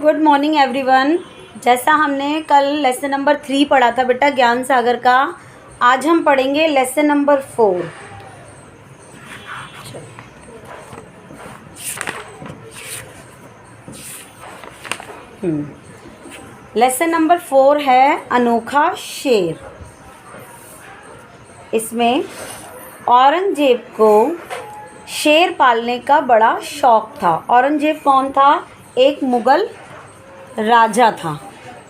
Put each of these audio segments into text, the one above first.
Good morning everyone. जैसा हमने कल लेसन नंबर 3 पढ़ा था बेटा ज्ञान सागर का, आज हम पढ़ेंगे लेसन नंबर 4। लेसन नंबर 4 है अनोखा शेर। इसमें औरंगजेब को शेर पालने का बड़ा शौक़ था। औरंगजेब कौन था? एक मुग़ल राजा था,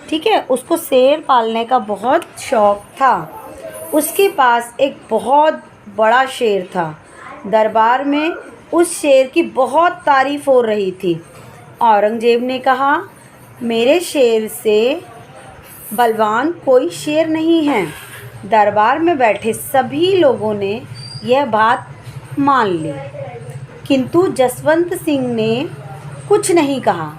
ठीक है। उसको शेर पालने का बहुत शौक़ था। उसके पास एक बहुत बड़ा शेर था। दरबार में उस शेर की बहुत तारीफ़ हो रही थी। औरंगजेब ने कहा, मेरे शेर से बलवान कोई शेर नहीं है। दरबार में बैठे सभी लोगों ने यह बात मान ली, किंतु जसवंत सिंह ने कुछ नहीं कहा।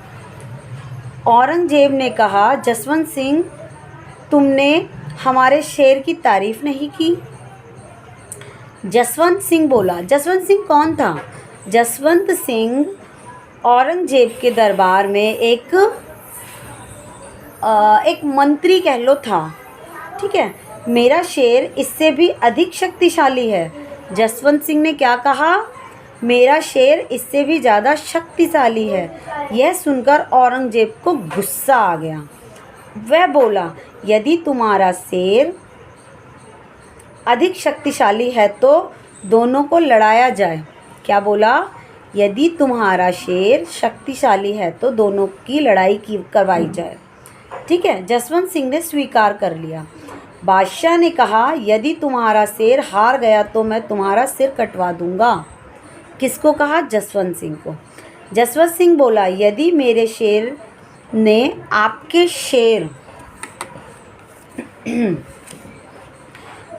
औरंगजेब ने कहा, जसवंत सिंह, तुमने हमारे शेर की तारीफ़ नहीं की। जसवंत सिंह बोला। जसवंत सिंह कौन था? जसवंत सिंह औरंगजेब के दरबार में एक मंत्री कह लो था, ठीक है। मेरा शेर इससे भी अधिक शक्तिशाली है। जसवंत सिंह ने क्या कहा? मेरा शेर इससे भी ज़्यादा शक्तिशाली है। यह सुनकर औरंगजेब को गुस्सा आ गया। वह बोला, यदि तुम्हारा शेर अधिक शक्तिशाली है तो दोनों को लड़ाया जाए। क्या बोला? यदि तुम्हारा शेर शक्तिशाली है तो दोनों की लड़ाई करवाई जाए, ठीक है। जसवंत सिंह ने स्वीकार कर लिया। बादशाह ने कहा, यदि तुम्हारा शेर हार गया तो मैं तुम्हारा सिर कटवा दूंगा। किसको कहा? जसवंत सिंह को। जसवंत सिंह बोला, यदि मेरे शेर ने आपके शेर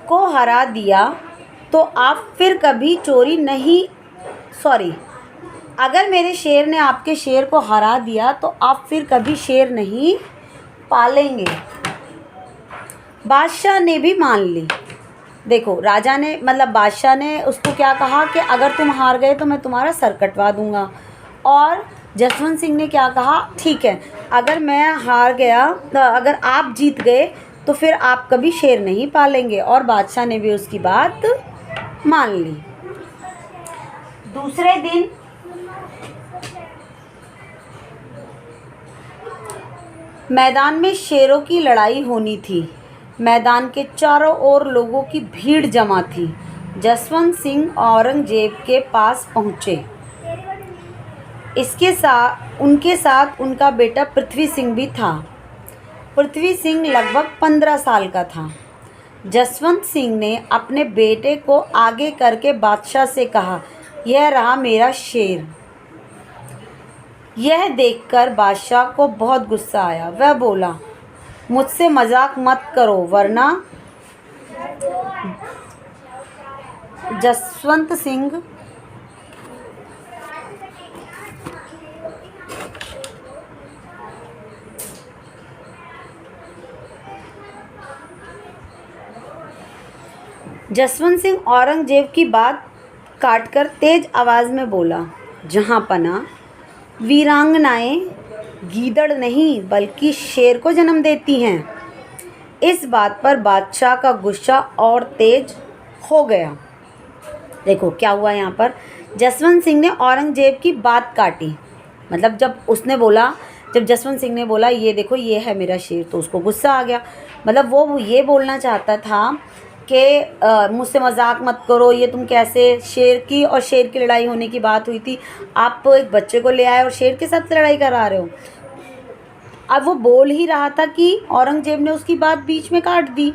को हरा दिया तो आप फिर कभी चोरी नहीं अगर मेरे शेर ने आपके शेर को हरा दिया तो आप फिर कभी शेर नहीं पालेंगे। बादशाह ने भी मान ली। देखो, राजा ने बादशाह ने उसको क्या कहा कि अगर तुम हार गए तो मैं तुम्हारा सर कटवा दूंगा। और जसवंत सिंह ने क्या कहा? ठीक है, अगर मैं हार गया तो अगर आप जीत गए तो फिर आप कभी शेर नहीं पालेंगे। और बादशाह ने भी उसकी बात मान ली। दूसरे दिन मैदान में शेरों की लड़ाई होनी थी। मैदान के चारों ओर लोगों की भीड़ जमा थी। जसवंत सिंह औरंगजेब के पास पहुँचे। उनके साथ उनका बेटा पृथ्वी सिंह भी था। पृथ्वी सिंह लगभग 15 साल का था। जसवंत सिंह ने अपने बेटे को आगे करके बादशाह से कहा, यह रहा मेरा शेर। यह देखकर बादशाह को बहुत गुस्सा आया। वह बोला, मुझसे मजाक मत करो वरना। जसवंत सिंह औरंगजेब की बात काटकर तेज आवाज़ में बोला, जहाँ पना वीरांगनाएं गीदड़ नहीं बल्कि शेर को जन्म देती हैं। इस बात पर बादशाह का गुस्सा और तेज हो गया। देखो क्या हुआ यहाँ पर। जसवंत सिंह ने औरंगजेब की बात काटी। जब जसवंत सिंह ने बोला, ये देखो ये है मेरा शेर, तो उसको गुस्सा आ गया। वो ये बोलना चाहता था कि मुझसे मजाक मत करो, ये तुम कैसे, शेर की लड़ाई होने की बात हुई थी, आप एक बच्चे को ले आए और शेर के साथ लड़ाई करा रहे हो। अब वो बोल ही रहा था कि औरंगजेब ने उसकी बात बीच में काट दी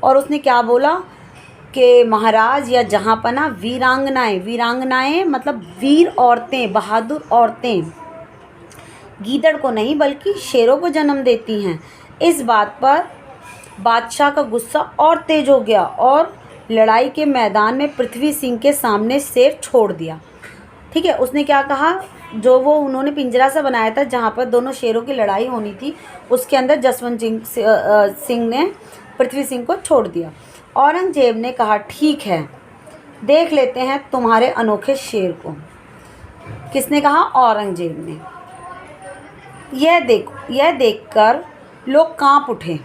और उसने क्या बोला कि महाराज या जहाँपना वीरांगनाएं मतलब वीर औरतें, बहादुर औरतें गीदड़ को नहीं बल्कि शेरों को जन्म देती हैं। इस बात पर बादशाह का गुस्सा और तेज हो गया और लड़ाई के मैदान में पृथ्वी सिंह के सामने शेर छोड़ दिया, ठीक है। उसने क्या कहा, जो वो उन्होंने पिंजरा सा बनाया था जहाँ पर दोनों शेरों की लड़ाई होनी थी, उसके अंदर जसवंत सिंह ने पृथ्वी सिंह को छोड़ दिया। औरंगजेब ने कहा, ठीक है, देख लेते हैं तुम्हारे अनोखे शेर को। किसने कहा? औरंगजेब ने। यह देखकर लोग कांप उठे।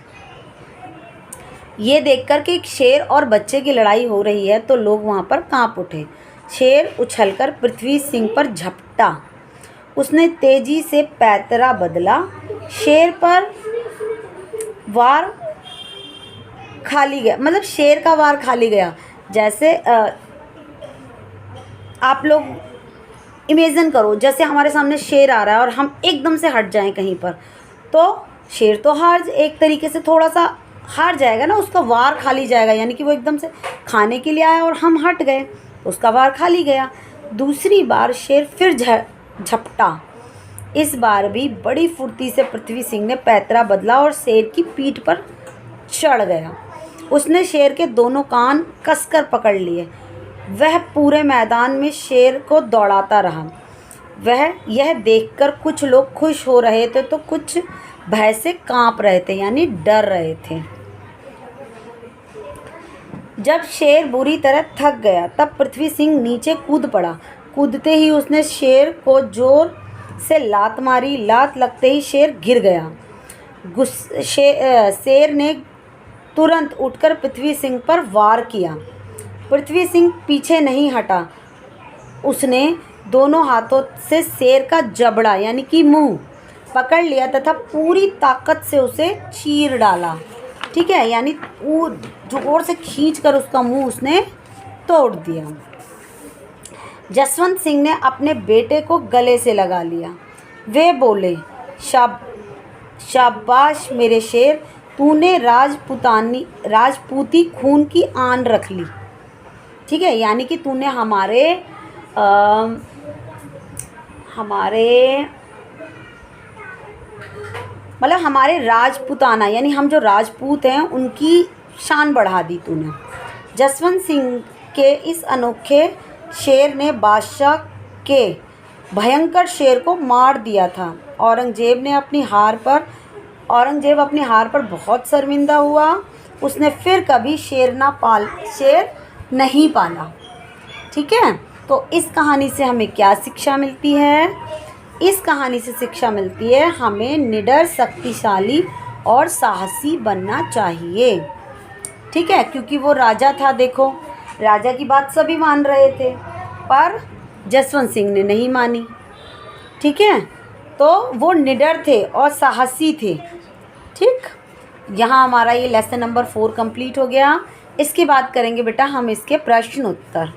ये देखकर कि एक शेर और बच्चे की लड़ाई हो रही है तो लोग वहाँ पर कांप उठे। शेर उछलकर पृथ्वी सिंह पर झपटा। उसने तेजी से पैतरा बदला। शेर पर वार खाली गया, मतलब शेर का वार खाली गया। जैसे आप लोग इमेजिन करो, जैसे हमारे सामने शेर आ रहा है और हम एकदम से हट जाएं कहीं पर, तो शेर तो एक तरीके से थोड़ा सा हार जाएगा ना, उसका वार खाली जाएगा, यानी कि वो एकदम से खाने के लिए आया और हम हट गए, उसका वार खाली गया। दूसरी बार शेर फिर झपटा। इस बार भी बड़ी फुर्ती से पृथ्वी सिंह ने पैतरा बदला और शेर की पीठ पर चढ़ गया। उसने शेर के दोनों कान कसकर पकड़ लिए। वह पूरे मैदान में शेर को दौड़ाता रहा। यह देखकर कुछ लोग खुश हो रहे थे तो कुछ भय से कांप रहे थे, यानी डर रहे थे। जब शेर बुरी तरह थक गया तब पृथ्वी सिंह नीचे कूद पड़ा। कूदते ही उसने शेर को जोर से लात मारी। लात लगते ही शेर गिर गया। शेर ने तुरंत उठकर पृथ्वी सिंह पर वार किया। पृथ्वी सिंह पीछे नहीं हटा। उसने दोनों हाथों से शेर का जबड़ा यानी कि मुंह पकड़ लिया तथा पूरी ताकत से उसे चीर डाला। ठीक है, यानी जोर से खींचकर उसका मुंह उसने तोड़ दिया। जसवंत सिंह ने अपने बेटे को गले से लगा लिया। वे बोले, शाबाश मेरे शेर, तूने राजपूती खून की आन रख ली। ठीक है, यानी कि तूने हमारे राजपूताना, यानी हम जो राजपूत हैं उनकी शान बढ़ा दी तूने। जसवंत सिंह के इस अनोखे शेर ने बादशाह के भयंकर शेर को मार दिया था। औरंगजेब अपनी हार पर बहुत शर्मिंदा हुआ। उसने फिर कभी शेर नहीं पाला। ठीक है, तो इस कहानी से हमें क्या शिक्षा मिलती है? इस कहानी से शिक्षा मिलती है हमें निडर, शक्तिशाली और साहसी बनना चाहिए। ठीक है, क्योंकि वो राजा था। देखो, राजा की बात सभी मान रहे थे पर जसवंत सिंह ने नहीं मानी। ठीक है, तो वो निडर थे और साहसी थे। ठीक, यहाँ हमारा ये लेसन नंबर 4 कंप्लीट हो गया। इसके बाद करेंगे बेटा हम इसके प्रश्न उत्तर।